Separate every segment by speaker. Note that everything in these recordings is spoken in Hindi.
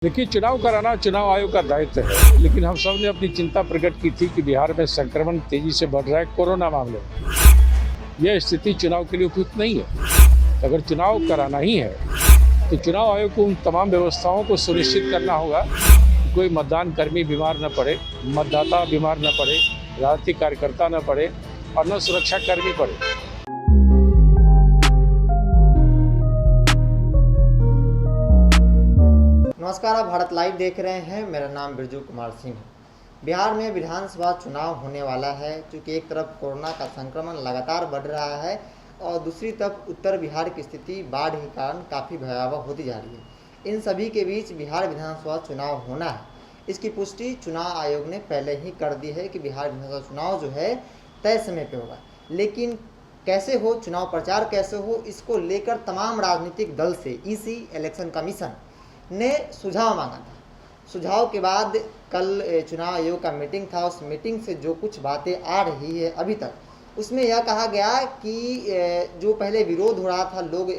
Speaker 1: देखिए, चुनाव कराना चुनाव आयोग का दायित्व है, लेकिन हम सब ने अपनी चिंता प्रकट की थी कि बिहार में संक्रमण तेजी से बढ़ रहा है कोरोना मामले में। यह स्थिति चुनाव के लिए उपयुक्त नहीं है। अगर चुनाव कराना ही है तो चुनाव आयोग को उन तमाम व्यवस्थाओं को सुनिश्चित करना होगा कि कोई मतदान कर्मी बीमार न पड़े, मतदाता बीमार न पड़े, राजनीतिक कार्यकर्ता न पड़े और न सुरक्षा कर्मी पड़े।
Speaker 2: नमस्कार, आप भारत लाइव देख रहे हैं। मेरा नाम बिरजू कुमार सिंह है। बिहार में विधानसभा चुनाव होने वाला है। चूँकि एक तरफ कोरोना का संक्रमण लगातार बढ़ रहा है और दूसरी तरफ उत्तर बिहार की स्थिति बाढ़ के कारण काफ़ी भयावह होती जा रही है। इन सभी के बीच बिहार विधानसभा चुनाव होना है, इसकी पुष्टि चुनाव आयोग ने पहले ही कर दी है कि बिहार विधानसभा चुनाव जो है तय समय पर होगा। लेकिन कैसे हो, चुनाव प्रचार कैसे हो, इसको लेकर तमाम राजनीतिक दल से ईसी इलेक्शन कमीशन ने सुझाव मांगा था। सुझाव के बाद कल चुनाव आयोग का मीटिंग था। उस मीटिंग से जो कुछ बातें आ रही है अभी तक, उसमें यह कहा गया कि जो पहले विरोध हो रहा था, लोग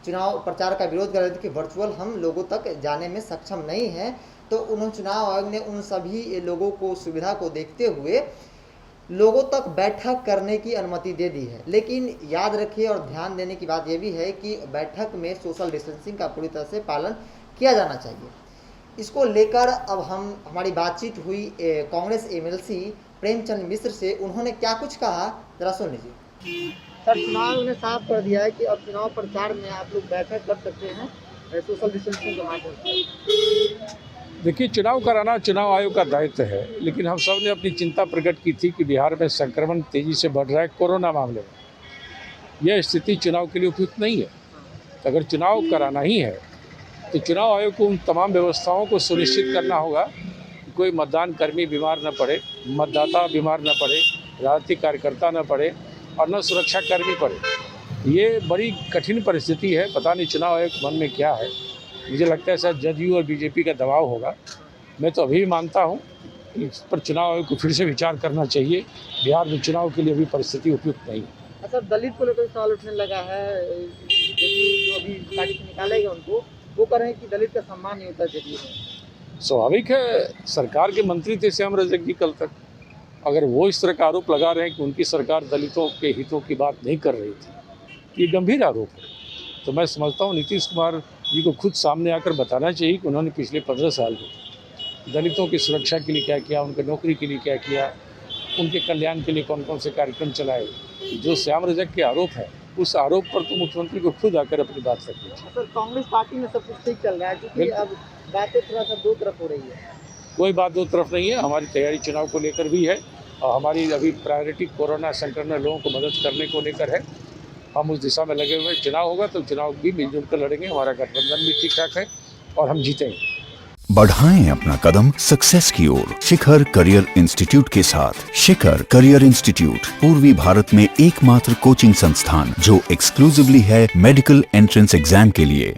Speaker 2: चुनाव प्रचार का विरोध कर रहे थे कि वर्चुअल हम लोगों तक जाने में सक्षम नहीं हैं, तो उन्होंने चुनाव आयोग ने उन सभी लोगों को सुविधा को देखते हुए लोगों तक बैठक करने की अनुमति दे दी है। लेकिन याद रखिए और ध्यान देने की बात यह भी है कि बैठक में सोशल डिस्टेंसिंग का पूरी तरह से पालन किया जाना चाहिए। इसको लेकर अब हमारी बातचीत हुई कांग्रेस एमएलसी प्रेमचंद मिश्र से। उन्होंने क्या कुछ कहा, जरा सुन लीजिए। सर, चुनाव ने साफ कर दिया है कि अब चुनाव प्रचार में आप लोग बैठक कर सकते हैं सोशल डिस्टेंसिंग के माध्यम से।
Speaker 1: देखिए, चुनाव कराना चुनाव आयोग का दायित्व है, लेकिन हम सब ने अपनी चिंता प्रकट की थी कि बिहार में संक्रमण तेजी से बढ़ रहा है कोरोना मामले में। यह स्थिति चुनाव के लिए उपयुक्त नहीं है। अगर चुनाव कराना ही है तो चुनाव आयोग को उन तमाम व्यवस्थाओं को सुनिश्चित करना होगा कि कोई मतदान कर्मी बीमार न पड़े, मतदाता बीमार न पड़े, राजनीतिक कार्यकर्ता न पड़े और न सुरक्षा कर्मी पड़े। ये बड़ी कठिन परिस्थिति है। पता नहीं चुनाव आयोग के मन में क्या है। मुझे लगता है शायद जदयू और बीजेपी का दबाव होगा। मैं तो अभी भी मानता हूँ कि इस पर चुनाव आयोग को फिर से विचार करना चाहिए। बिहार में चुनाव के लिए अभी परिस्थिति उपयुक्त नहीं है।
Speaker 2: सर, दलित को लेकर सवाल उठने लगा है। जो अभी पार्टी से निकालेगा उनको, वो कह रहे हैं कि दलित का सम्मान नहीं होता जदयू में।
Speaker 1: स्वाभाविक है, सरकार के मंत्री थे श्याम रजक जी कल तक। अगर वो इस तरह का आरोप लगा रहे हैं कि उनकी सरकार दलितों के हितों की बात नहीं कर रही थी, ये गंभीर आरोप है। तो मैं समझता हूँ नीतीश कुमार जी को खुद सामने आकर बताना चाहिए कि उन्होंने पिछले 15 साल में दलितों की सुरक्षा के लिए क्या किया, उनके नौकरी के लिए क्या किया, उनके कल्याण के लिए कौन कौन से कार्यक्रम चलाए। जो श्याम रजक के आरोप है, उस आरोप पर तो मुख्यमंत्री को खुद आकर अपनी बात रखनी चाहिए।
Speaker 2: सर, कांग्रेस पार्टी में सब कुछ ठीक चल रहा है, क्योंकि अब बातें थोड़ा सा दो तरफ हो रही है।
Speaker 1: कोई बात दो तरफ नहीं है। हमारी तैयारी चुनाव को लेकर भी है और हमारी अभी प्रायोरिटी कोरोना संक्रमण लोगों को मदद करने को लेकर है। हम उस दिशा में लगे हुए हैं। चुनाव होगा तो चुनाव भी मिलजुल कर लड़ेंगे। हमारा गठबंधन भी ठीक ठाक है और हम जीतेंगे।
Speaker 3: बढ़ाएं अपना कदम सक्सेस की ओर शिखर करियर इंस्टीट्यूट के साथ। शिखर करियर इंस्टीट्यूट पूर्वी भारत में एकमात्र कोचिंग संस्थान जो एक्सक्लूसिवली है मेडिकल एंट्रेंस एग्जाम के लिए।